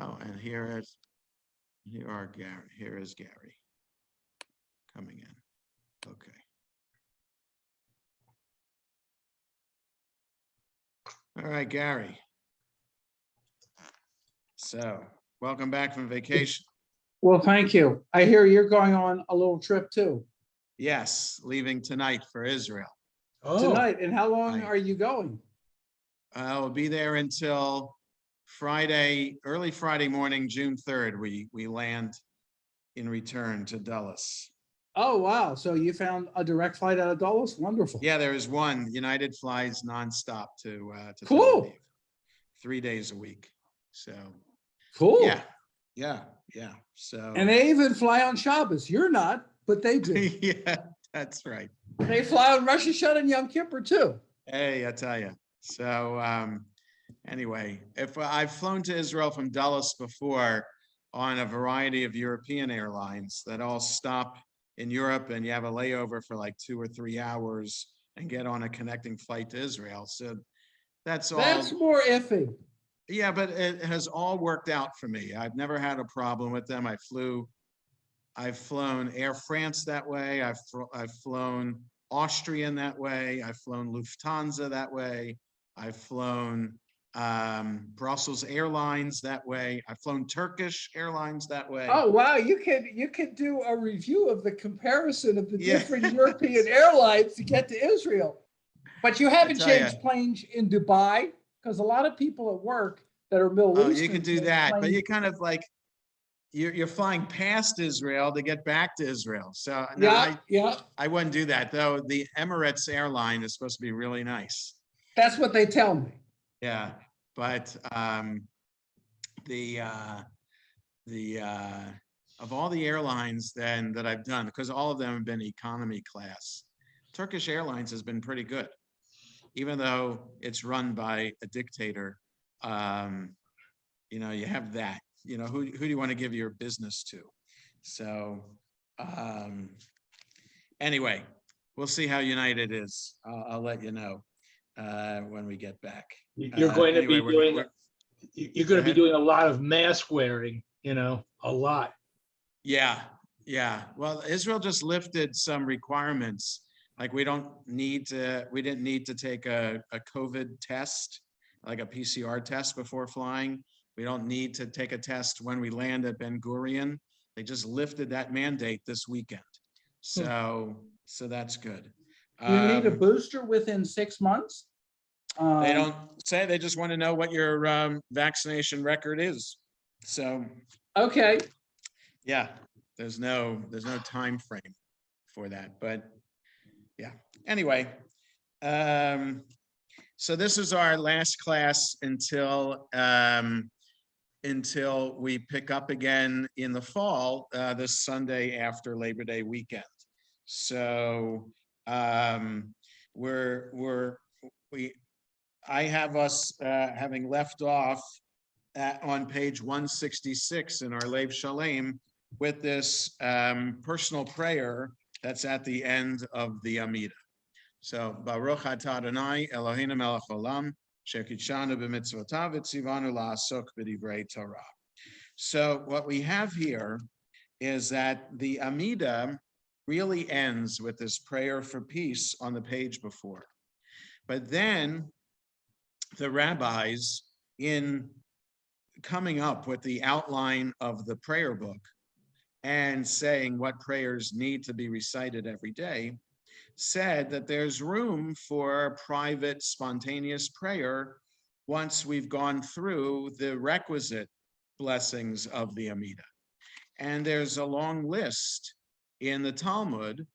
Oh, and here is Gary coming in. Okay. All right, Gary. So, welcome back from vacation. Well, thank you. I hear you're going on a little trip too Yes, leaving tonight for Israel. tonight. And how long I- are you going? I'll be there until Friday, early Friday morning, June 3rd. We land in return to Dulles. Oh, wow. So you found a direct flight out of Dulles? Wonderful. Yeah, there is one. United flies nonstop to Tel Cool. Aviv, 3 days a week. So Cool. yeah. So And they even fly on Shabbos. You're not, but they do. yeah, that's right. They fly on Rosh Hashanah and Yom Kippur too. Hey, I tell you. So anyway, if I've flown to Israel from Dulles before on a variety of European airlines that all stop in Europe, and you have a layover for like 2 or 3 hours and get on a connecting flight to Israel. So that's all. That's more iffy. Yeah, but it has all worked out for me. I've never had a problem with them. I've flown Air France that way. I've flown Austrian that way. I've flown Lufthansa that way. I've flown Brussels Airlines that way. I've flown Turkish Airlines that way. Oh, wow. You could do a review of the comparison of the Yeah. different European airlines to get to Israel. But you haven't tell ya. changed planes in Dubai, because a lot of people at work that are Middle Oh, Eastern. you can do change that, but planes. you kind of like you're flying past Israel to get back to Israel. So no, Yeah. I wouldn't do that though. The Emirates airline is supposed to be really nice. That's what they tell me. Yeah, but the of all the airlines then that I've done, because all of them have been economy class, Turkish Airlines has been pretty good, even though it's run by a dictator. You have that. Who do you want to give your business to? So anyway, we'll see how United is. I'll let you know when we get back. You're going to Anyway, be doing. You're going to be ahead. doing a lot of mask wearing. A lot. Yeah. Well, Israel just lifted some requirements. Like we didn't need to take a COVID test, like a PCR test before flying. We don't need to take a test when we land at Ben Gurion. They just lifted that mandate this weekend. So that's good. You need a booster within 6 months. They don't say, they just want to know what your vaccination record is. So Okay. yeah, there's no time frame for that, but yeah. Anyway, so this is our last class until we pick up again in the fall, this Sunday after Labor Day weekend. So I have us having left off on page 166 in our Lev Shalem with this personal prayer that's at the end of the Amidah. So Baruch atah Adonai Eloheinu melech haolam shekidshanu b'mitzvotav v'tzivanu la'asok b'divrei Torah. So what we have here is that the Amidah really ends with this prayer for peace on the page before. But then the rabbis, in coming up with the outline of the prayer book and saying what prayers need to be recited every day, said that there's room for private spontaneous prayer once we've gone through the requisite blessings of the Amidah. And there's a long list in the Talmud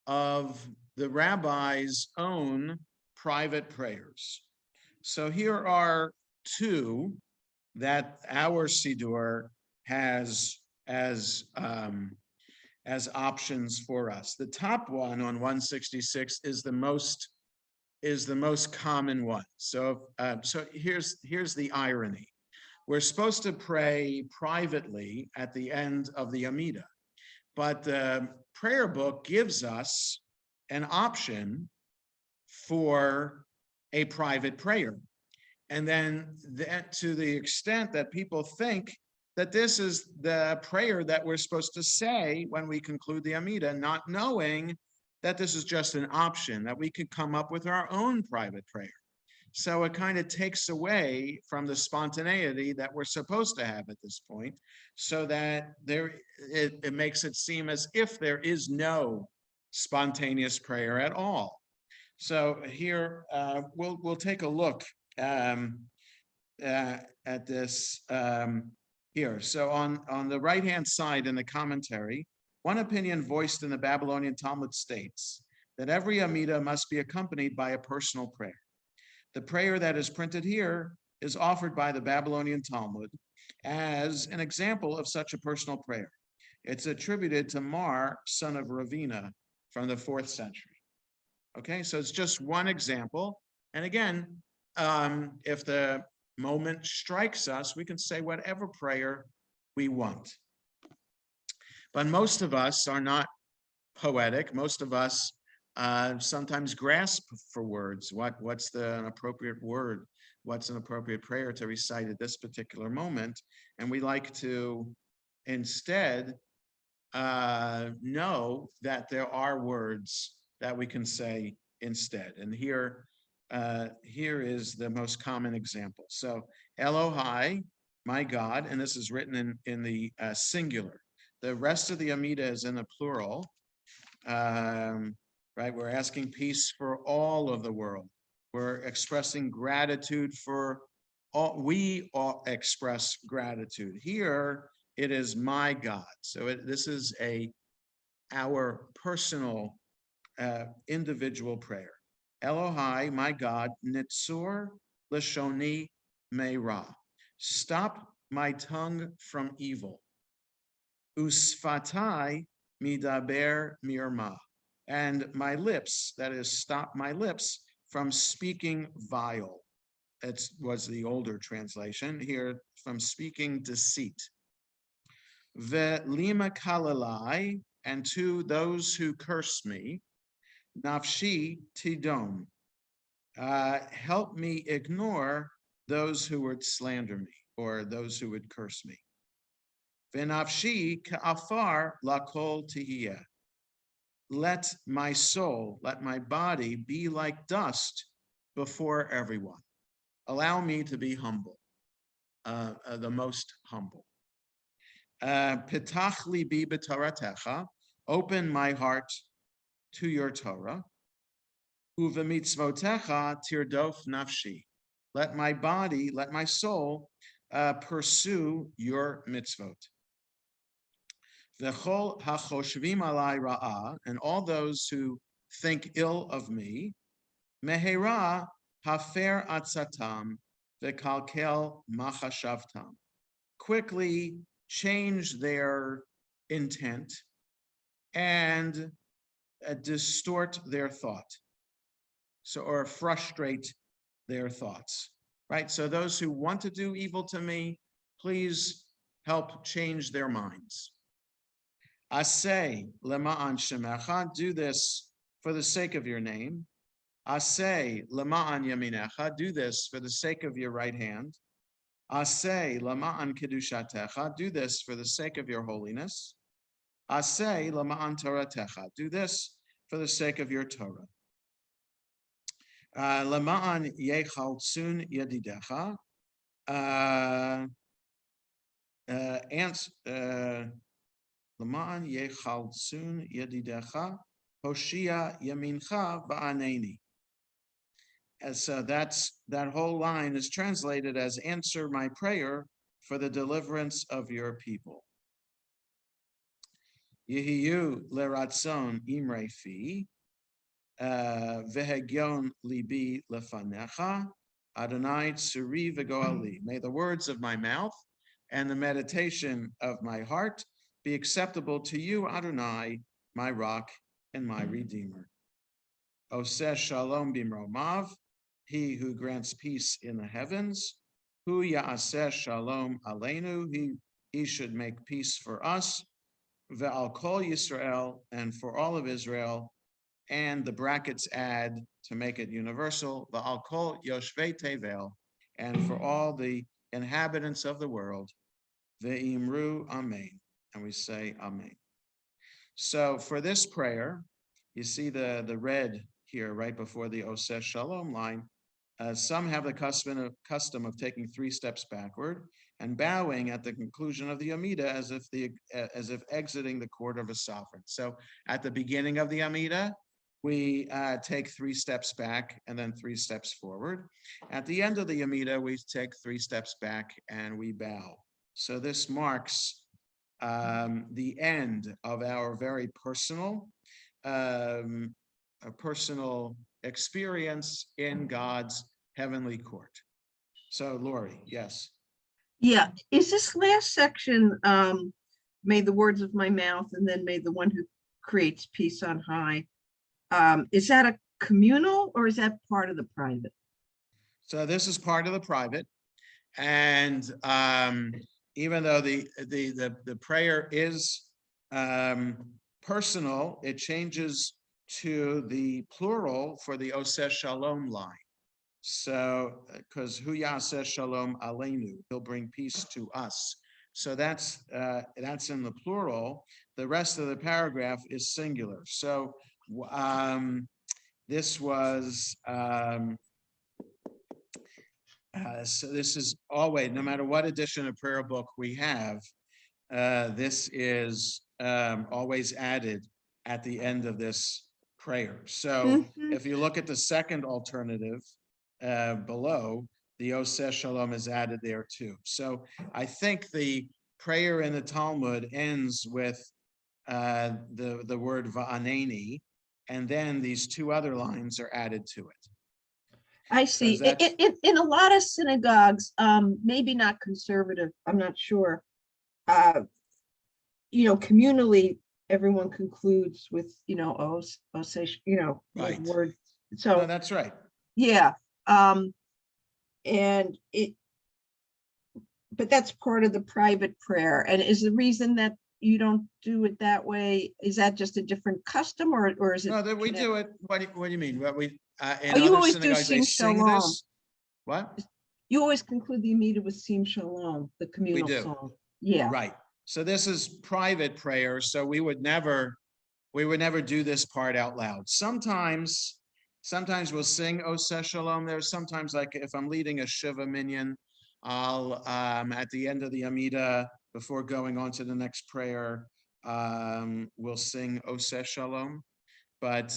of the rabbi's own private prayers. So here are two that our Siddur has as options for us. The top one on 166 is the most common one. So here's the irony. We're supposed to pray privately at the end of the Amidah, but the prayer book gives us an option for a private prayer. And then to the extent that people think that this is the prayer that we're supposed to say when we conclude the Amida, not knowing that this is just an option, that we could come up with our own private prayer. So it kind of takes away from the spontaneity that we're supposed to have at this point, so that it makes it seem as if there is no spontaneous prayer at all. So here we'll take a look at this here. So on the right-hand side in the commentary, one opinion voiced in the Babylonian Talmud states that every Amida must be accompanied by a personal prayer. The prayer that is printed here is offered by the Babylonian Talmud as an example of such a personal prayer. It's attributed to Mar, son of Ravina, from the 4th century. Okay, so it's just one example. And again, if the moment strikes us, we can say whatever prayer we want. But most of us are not poetic. Most of us sometimes grasp for words. What's an appropriate word? What's an appropriate prayer to recite at this particular moment? And we like to instead know that there are words that we can say instead. And here is the most common example. So Elohai, my God, and this is written in the singular. The rest of the Amida is in the plural. Right, we're asking peace for all of the world. We're expressing gratitude for all. We all express gratitude. Here it is my God. So this is our personal individual prayer. Elohai, my God, nitzur lashoni meira. Stop my tongue from evil. Usfatai midaber mirma. And my lips, that is, stop my lips from speaking vile. That was the older translation. Here, from speaking deceit. Ve'lima kalalai, and to those who curse me, nafshi tidom. Help me ignore those who would slander me, or those who would curse me. Ve'nafshi ka'afar lakol tihiyah. Let my soul, let my body be like dust before everyone. Allow me to be humble, the most humble. Pitach libi b'toratecha, open my heart to your Torah. Uvemitzvotecha tirdof nafshi. Let my body, let my soul pursue your mitzvot. V'chol hachoshvim alai ra'ah, and all those who think ill of me, mehera hafer atzatam v'kalkel machashavtam. Quickly change their intent and distort their thought, so or frustrate their thoughts. Right. So those who want to do evil to me, please help change their minds. Aseh lema'an shemecha, do this for the sake of your name. Aseh lema'an yaminecha, do this for the sake of your right hand. Aseh lema'an kedushatecha, do this for the sake of your holiness. Aseh lema'an toratecha, do this for the sake of your Torah. Lema'an yechaltsun yedidecha, L'ma'an yechaltsun yedidecha, hoshia yamincha ba'aneni. And so that whole line is translated as answer my prayer for the deliverance of your people. Yehiyu leratzon imrei fi, vehegyon libi lefanecha, Adonai tsuri v'goali. May the words of my mouth and the meditation of my heart be acceptable to you, Adonai, my rock and my redeemer. Oseh shalom bimromav, he who grants peace in the heavens. Hu ya'aseh shalom aleinu, he should make peace for us. Ve'al kol Yisrael, and for all of Israel. And the brackets add, to make it universal, ve'al kol yoshvei tevel, and for all the inhabitants of the world. ve'imru amen. And we say amen. So for this prayer, you see the red here right before the Oseh Shalom line. Some have the custom of taking 3 steps backward and bowing at the conclusion of the Amida as if exiting the court of a sovereign. So at the beginning of the Amida, we take 3 steps back and then 3 steps forward. At the end of the Amida, we take 3 steps back and we bow. So this marks the end of our very personal a personal experience in God's heavenly court. So Lori, yes. Yeah, is this last section, may the words of my mouth and then may the one who creates peace on high, is that a communal or is that part of the private? So this is part of the private. And even though the prayer is personal, it changes to the plural for the Oseh Shalom line. So, because Hu Yaseh Shalom Aleinu, he'll bring peace to us. So that's in the plural. The rest of the paragraph is singular. So this was so this is always, no matter what edition of prayer book we have, this is always added at the end of this prayer. So if you look at the second alternative below, the Oseh Shalom is added there too. So I think the prayer in the Talmud ends with the word va'aneni, and then these 2 other lines are added to it. I see. In a lot of synagogues, maybe not conservative, I'm not sure. Communally, everyone concludes with, Oseh, Right. word. No, So, that's right. yeah. But that's part of the private prayer. And is the reason that you don't do it that way, is that just a different custom or is it? No, that we do it. What do you mean? What we in you other always do synagogues they Sim sing Shalom. this? What? You always conclude the Amida with Sim Shalom, the communal do. song. Yeah. Right. So this is private prayer. So we would never do this part out loud. Sometimes we'll sing Oseh Shalom there. Sometimes, like if I'm leading a Shiva minyan, I'll at the end of the Amida, before going on to the next prayer, we'll sing Oseh Shalom. But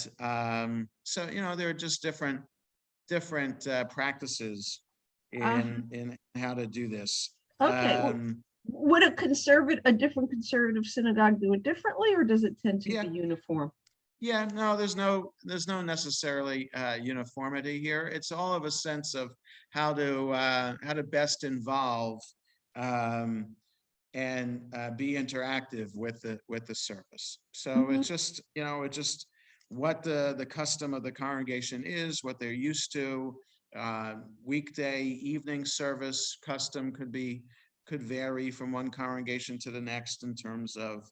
so there are just different practices in how to do this. Okay. Would a different conservative synagogue do it differently, or does it tend to be uniform? Yeah, no, there's no necessarily uniformity here. It's all of a sense of how to best involve and be interactive with the service. So it's just what the custom of the congregation is, what they're used to. Weekday evening service custom could vary from one congregation to the next in terms of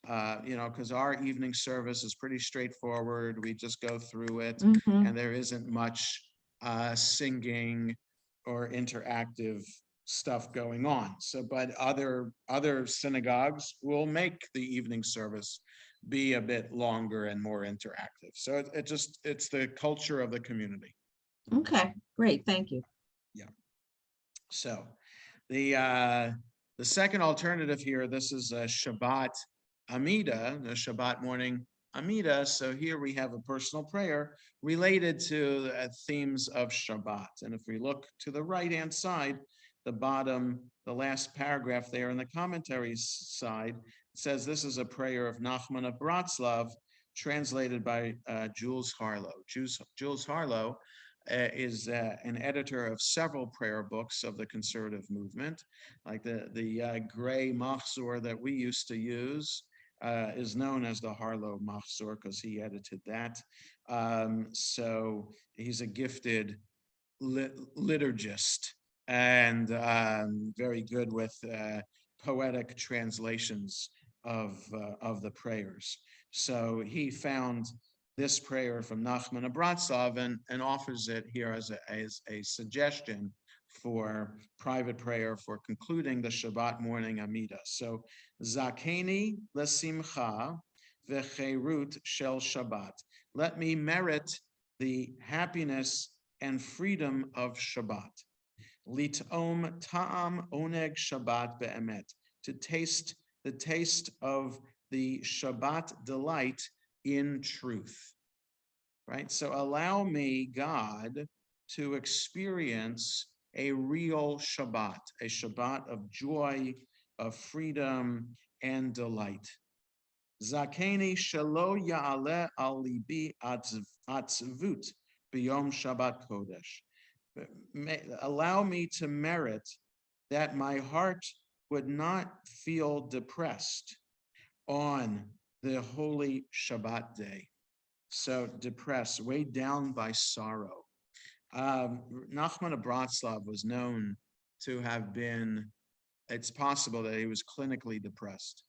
because our evening service is pretty straightforward. We just go through it and there isn't much singing or interactive stuff going on. So, but other synagogues will make the evening service be a bit longer and more interactive. So it's the culture of the community. Okay, great, thank you. Yeah. So the second alternative here, this is a Shabbat Amida, the Shabbat morning Amida. So here we have a personal prayer related to themes of Shabbat. And if we look to the right-hand side, the bottom, the last paragraph there in the commentary side, it says this is a prayer of Nachman of Bratslav, translated by Jules Harlow. Jules Harlow is an editor of several prayer books of the conservative movement, like the gray Machzor that we used to use is known as the Harlow Machzor because he edited that. So he's a gifted liturgist and very good with poetic translations of the prayers. So he found this prayer from Nachman of Bratslav and offers it here as a suggestion for private prayer for concluding the Shabbat morning Amidah. So, Zakeni lesimcha v'cherut shel Shabbat. Let me merit the happiness and freedom of Shabbat. Litom ta'am oneg Shabbat be'emet. To taste the taste of the Shabbat delight in truth. Right? So allow me, God, to experience a real Shabbat, a Shabbat of joy, of freedom, and delight. Zakeni shelo ya'aleh al libi atzvut b'yom Shabbat Kodesh. Allow me to merit that my heart would not feel depressed on the holy Shabbat day. So depressed, weighed down by sorrow. Nachman of Bratslav was known to have been, it's possible that he was clinically depressed.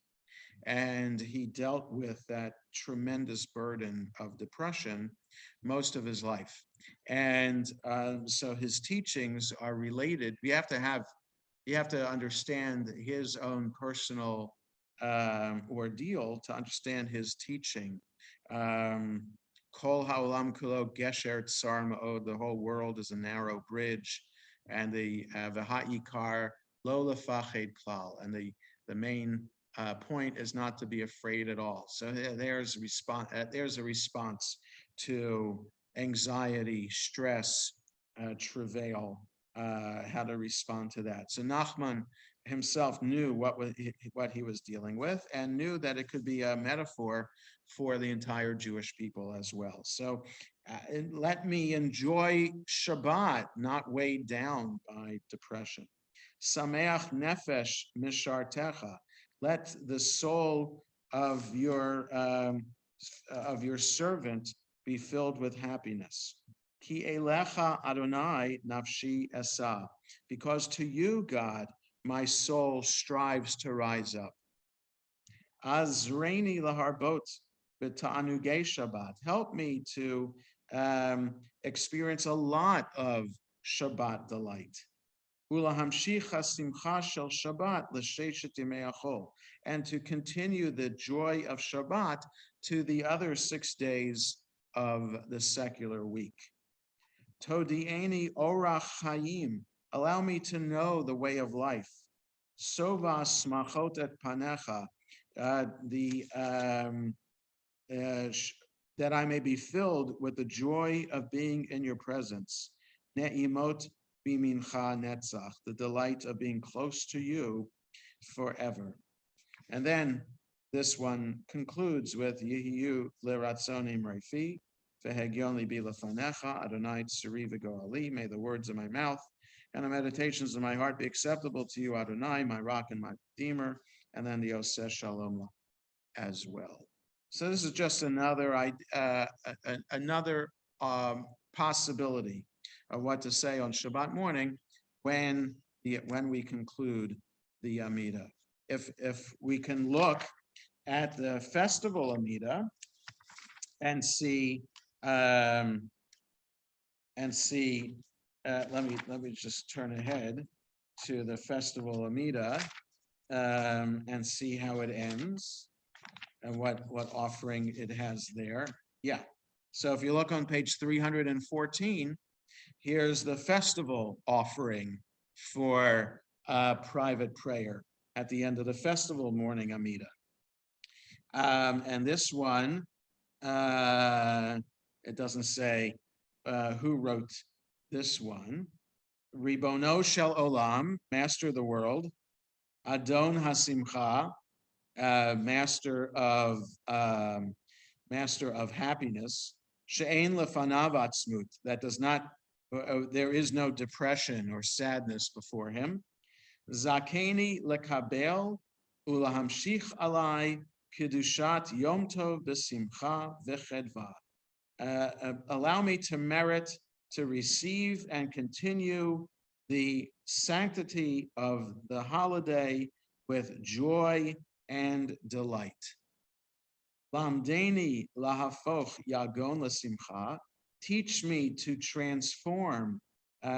And he dealt with that tremendous burden of depression most of his life. And so his teachings are related. You have to understand his own personal ordeal to understand his teaching. Kol ha'olam kulo gesher tsar ma'od, the whole world is a narrow bridge, and the v'ha'ikar lo lefached klal, and the main point is not to be afraid at all. So there's a response to anxiety, stress, travail, how to respond to that. So Nachman himself knew what he was dealing with, and knew that it could be a metaphor for the entire Jewish people as well. So let me enjoy Shabbat, not weighed down by depression. Sameach nefesh mishartecha. Let the soul of your servant be filled with happiness. Ki elecha Adonai nafshi esa. Because to you, God, my soul strives to rise up. Azreini laharbot b'ta'anugei Shabbat. Help me to experience a lot of Shabbat delight. Ulahamshich hasimcha shel Shabbat l'sheshet yemei achol, and to continue the joy of Shabbat to the other 6 days of the secular week. Todi'eni orach chayim. Allow me to know the way of life. Sova smachot et panecha, that I may be filled with the joy of being in your presence. Ne'imot bimincha netzach, the delight of being close to you forever. And then this one concludes with Yehiyu leratzonim refi, v'hegyon libi lefanecha, Adonai tzuri v'goali, may the words of my mouth and the meditations of my heart be acceptable to you, Adonai, my rock and my redeemer, and then the Oseh Shalom as well. So this is just another possibility of what to say on Shabbat morning when we conclude the Amidah. If we can look at the festival Amidah and see let me just turn ahead to the festival Amidah and see how it ends and what offering it has there. Yeah. So if you look on page 314, here's the festival offering for private prayer at the end of the festival morning Amidah. And this one, it doesn't say who wrote this one. Ribono shel olam, master of the world. Adon hasimcha, master of happiness. She'ein lefanav atzmut, that does not, there is no depression or sadness before him. Zakeni lekabel ulahamshich alai kedushat yom tov b'simcha v'chedva. Allow me to merit, to receive and continue the sanctity of the holiday with joy and delight. Lamdeni lahafoch yagon l'simcha, teach me to transform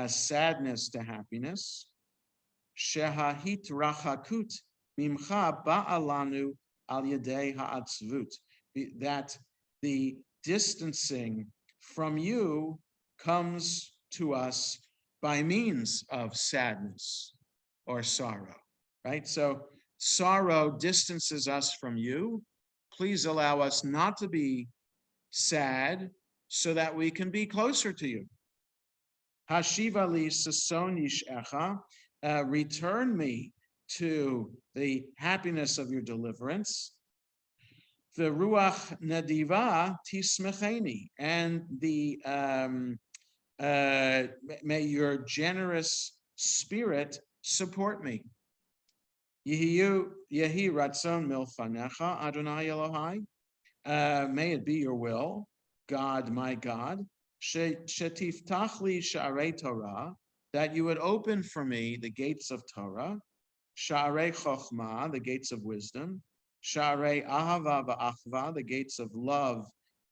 sadness to happiness. Shehahit rachakut mimcha ba'alanu al yedei ha'atzvut. That the distancing from you comes to us by means of sadness or sorrow, right? So sorrow distances us from you. Please allow us not to be sad so that we can be closer to you. Hashiva li sason yishecha, return me to the happiness of your deliverance. The ruach nadiva tismecheni, and the may your generous spirit support me. Yehi ratzon milfanecha Adonai Elohai. May it be your will, God, my God, shetiftach li sha'arei Torah, that you would open for me the gates of Torah, sha'arei chokhmah, the gates of wisdom, sha'arei ahava va'achva, the gates of love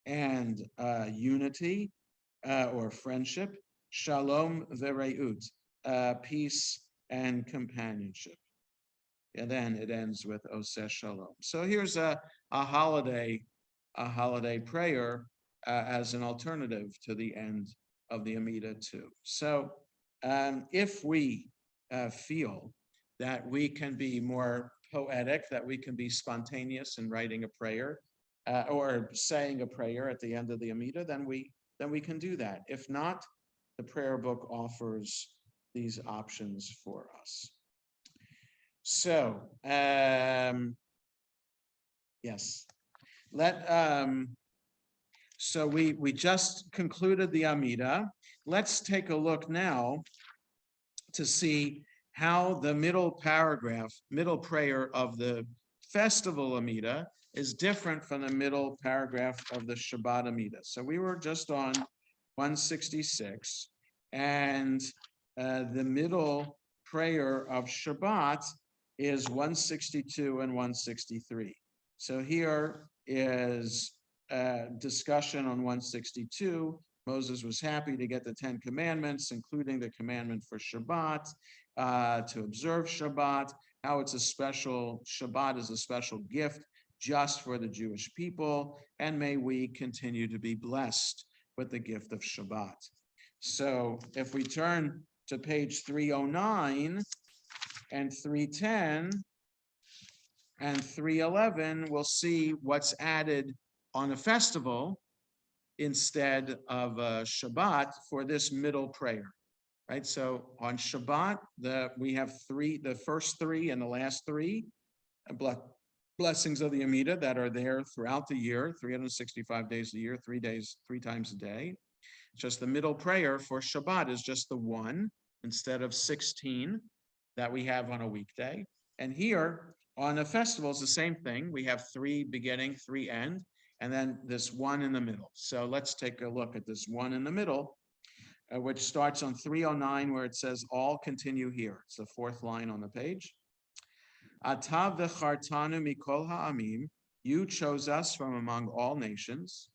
and unity or friendship, shalom vereut, peace and companionship. And then it ends with Oseh Shalom. So here's a holiday prayer as an alternative to the end of the Amidah too. So if we feel that we can be more poetic, that we can be spontaneous in writing a prayer or saying a prayer at the end of the Amidah, then we can do that. If not, the prayer book offers these options for us. So, yes, so we just concluded the Amidah. Let's take a look now to see how the middle prayer of the festival Amidah is different from the middle paragraph of the Shabbat Amidah. So we were just on 166, and the middle prayer of Shabbat is 162 and 163. So here is a discussion on 162. Moses was happy to get the 10 commandments, including the commandment for Shabbat, to observe Shabbat, how it's a special, Shabbat is a special gift just for the Jewish people, and may we continue to be blessed with the gift of Shabbat. So if we turn to page 309, and 310 and 311, we'll see what's added on a festival instead of Shabbat for this middle prayer, right? So on Shabbat, we have the first three and the last three blessings of the Amidah that are there throughout the year, 365 days a year, 3 days, 3 times a day. Just the middle prayer for Shabbat is just the one instead of 16 that we have on a weekday. And here on a festival is the same thing. We have 3 beginning, 3 end, and then this one in the middle. So let's take a look at this one in the middle, which starts on 309, where it says, all continue here. It's the 4th line on the page. Ata v'chartanu mikol ha'amim, you chose us from among all nations.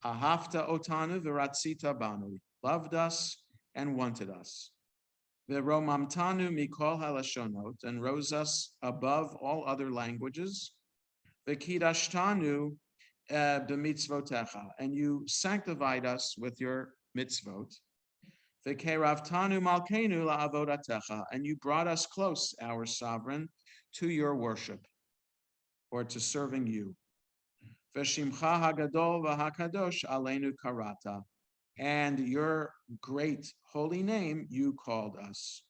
Ahafta otanu v'ratzita banu, loved us and wanted us. V'romamtanu mikol halashonot, and rose us above all other languages. V'kidashtanu b'mitzvotecha, and you sanctified us with your mitzvot. V'keravtanu malkeinu la'avodatecha, and you brought us close, our sovereign, to your worship, or to serving you. V'shimcha hagadol v'hakadosh aleinu karata, and your great holy name you called us.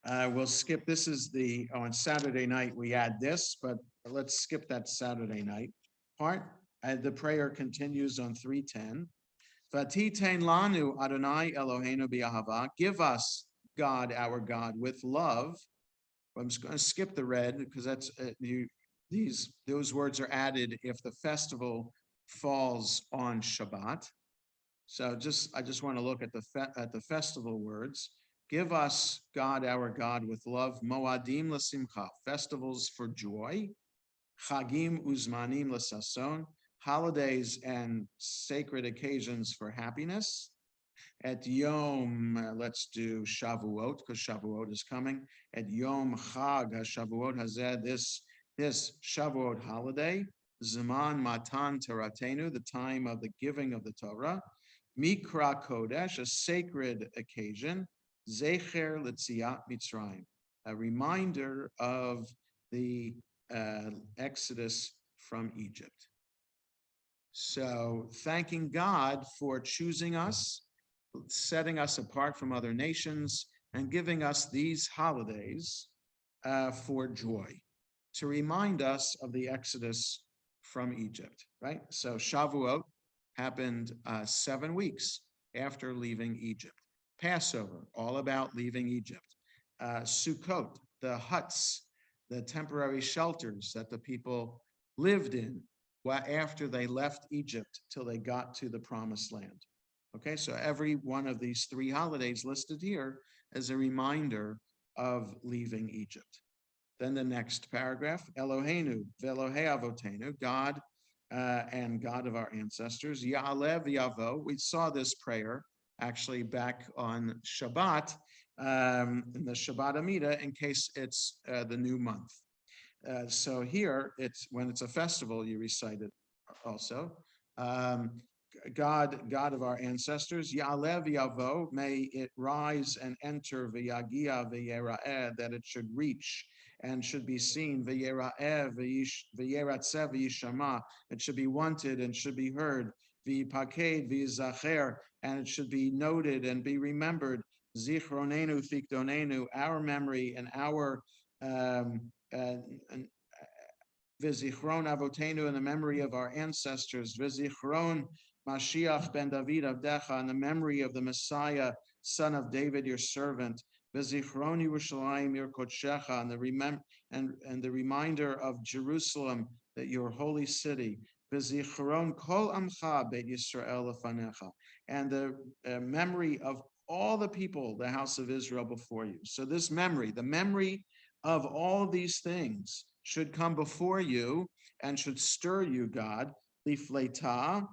We'll skip, this is on Saturday night we add this, but let's skip that Saturday night part. The prayer continues on 310. V'titein lanu Adonai Eloheinu b'ahava, give us, God, our God, with love. I'm just going to skip the red because that's those words are added if the festival falls on Shabbat. So I just want to look at the festival words. Give us, God, our God, with love, moadim l'simcha, festivals for joy, chagim uzmanim l'sason, holidays and sacred occasions for happiness, At Yom, let's do Shavuot, because Shavuot is coming. At Yom Chag HaShavuot Hazeh, this Shavuot holiday, Zaman Matan Toratenu, the time of the giving of the Torah, Mikra Kodesh, a sacred occasion, Zecher L'Tziat Mitzrayim, a reminder of the Exodus from Egypt. So thanking God for choosing us, setting us apart from other nations, and giving us these holidays for joy, to remind us of the Exodus from Egypt, right? So Shavuot happened 7 weeks after leaving Egypt. Passover, all about leaving Egypt. Sukkot, the huts, the temporary shelters that the people lived in after they left Egypt till they got to the promised land. Okay, so every one of these 3 holidays listed here is a reminder of leaving Egypt. Then the next paragraph, Eloheinu ve'Elohei avotenu, God and God of our ancestors, Ya'aleh v'Yavo. We saw this prayer actually back on Shabbat, in the Shabbat Amida, in case it's the new month. So here, it's when it's a festival, you recite it also. God of our ancestors, Ya'aleh v'Yavo, may it rise and enter, v'Yagia v'Yera'eh, that it should reach and should be seen, v'Yera'eh v'Yeratzeh v'Yishama, it should be wanted and should be heard, v'Yipaked v'Yizacher, and it should be noted and be remembered, Zichronenu Thikdonenu, our memory and our V'zichron avotenu, in the memory of our ancestors, V'zichron Mashiach ben David Avdecha, in the memory of the Messiah, son of David, your servant, V'zichron Yerushalayim your Kodshecha, and the reminder of Jerusalem, that your holy city, V'zichron Kol Amcha Beit Yisrael Lefanecha, and the memory of all the people, the house of Israel before you. So this memory, the memory of all these things, should come before you and should stir you, God. Lifleta,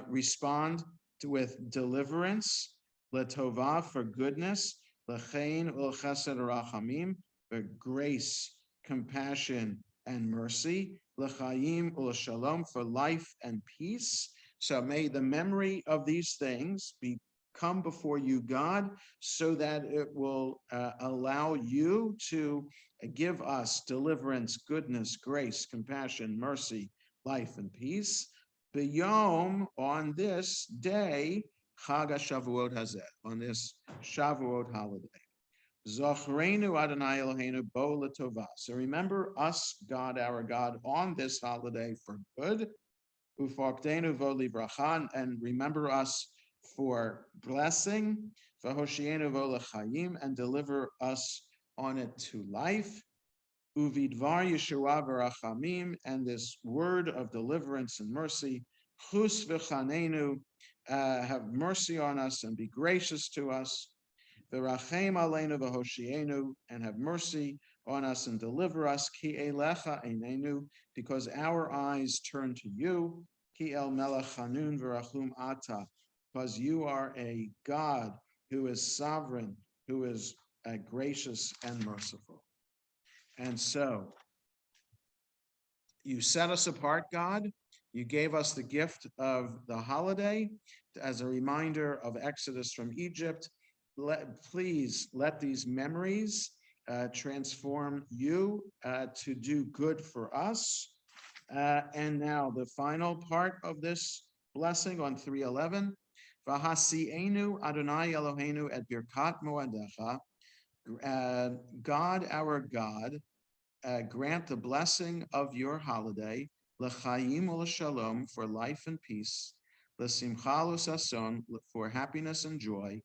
respond with deliverance. Letova, for goodness. Lechein ulchesed rachamim, for grace, compassion, and mercy. Lechayim ulshalom, for life and peace. So may the memory of these things come before you, God, so that it will allow you to give us deliverance, goodness, grace, compassion, mercy, life, and peace. B'yom, on this day, Chag HaShavuot Hazeh, on this Shavuot holiday. Zochreinu Adonai Eloheinu bo l'tova. So remember us, God, our God, on this holiday for good. Ufakdenu vo livrachan, and remember us for blessing. V'hoshienu vo l'chayim, and deliver us on it to life. Uvidvar Yeshua v'rachamim, and this word of deliverance and mercy. Chus v'chanenu, have mercy on us and be gracious to us. V'rachem aleinu v'hoshienu, and have mercy on us and deliver us. Ki elecha einenu, because our eyes turn to you. Ki el melech chanun v'rachum ata, because you are a God who is sovereign, who is gracious and merciful. And so you set us apart, God. You gave us the gift of the holiday as a reminder of Exodus from Egypt. Please let these memories transform you to do good for us. And now the final part of this blessing on 3:11. V'hasi'enu Adonai Eloheinu et birkat moadecha. God, our God, grant the blessing of your holiday, l'chaim u'l'shalom, for life and peace, l'simcha u'sason, for happiness and joy,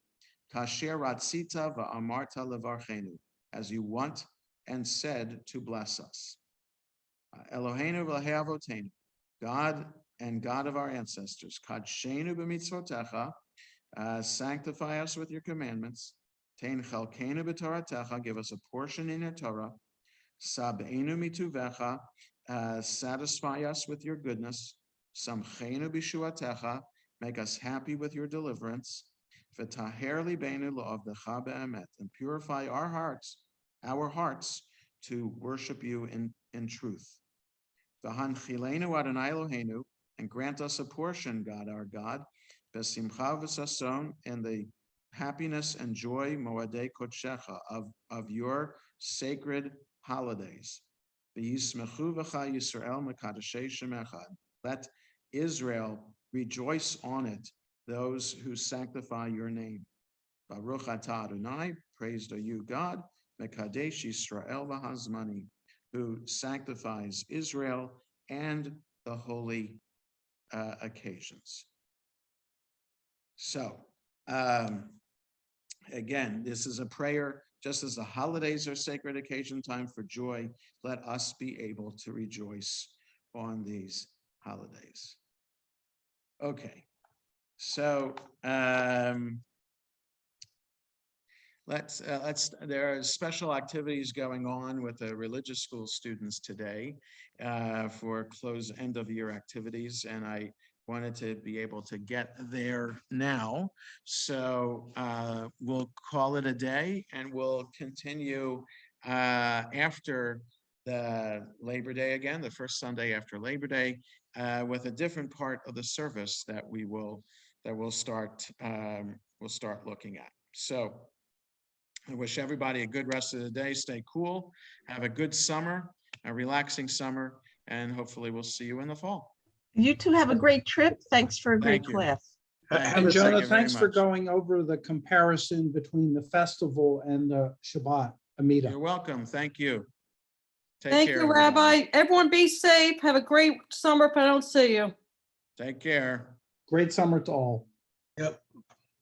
kasher ratzita va'amarta levarchenu, as you want and said to bless us. Eloheinu v'Elohei avotenu, God and God of our ancestors, kadshenu b'mitzvotecha, sanctify us with your commandments. Tein chalkenu b'toratecha, give us a portion in your Torah. Sab'enu mituvecha, satisfy us with your goodness. Samchenu b'shuatecha, make us happy with your deliverance. v'taher libeinu la'avdecha be'emet, and purify our hearts to worship you in truth. V'hanchilenu Adonai Eloheinu, and grant us a portion, God our God, besimcha v'sason, in the happiness and joy, moadei kodshecha, of your sacred holidays. V'yismechu v'cha Yisrael mekadeshei shemecha. Let Israel rejoice on it, those who sanctify your name. Baruch atah Adonai, praised are you, God, mekadesh Yisrael v'hazmani, who sanctifies Israel and the holy occasions. So, again, this is a prayer, just as the holidays are sacred occasion, time for joy, let us be able to rejoice on these holidays. Okay, so there are special activities going on with the religious school students today for end of year activities, and I wanted to be able to get there now. So we'll call it a day, and we'll continue after the Labor Day again, the first Sunday after Labor Day, with a different part of the service that we'll start looking at. So I wish everybody a good rest of the day. Stay cool. Have a good summer, a relaxing summer, and hopefully we'll see you in the fall. You two have a great trip. Thanks for a great Thank you. class. Thank Have you. And a- Jonah, Thank you very thanks for much. going over the comparison between the festival and the Shabbat, Amida. You're welcome. Thank you. Take Thank care, you, everybody. Rabbi. Everyone be safe. Have a great summer if I don't see you. Take care. Great summer to all. Yep.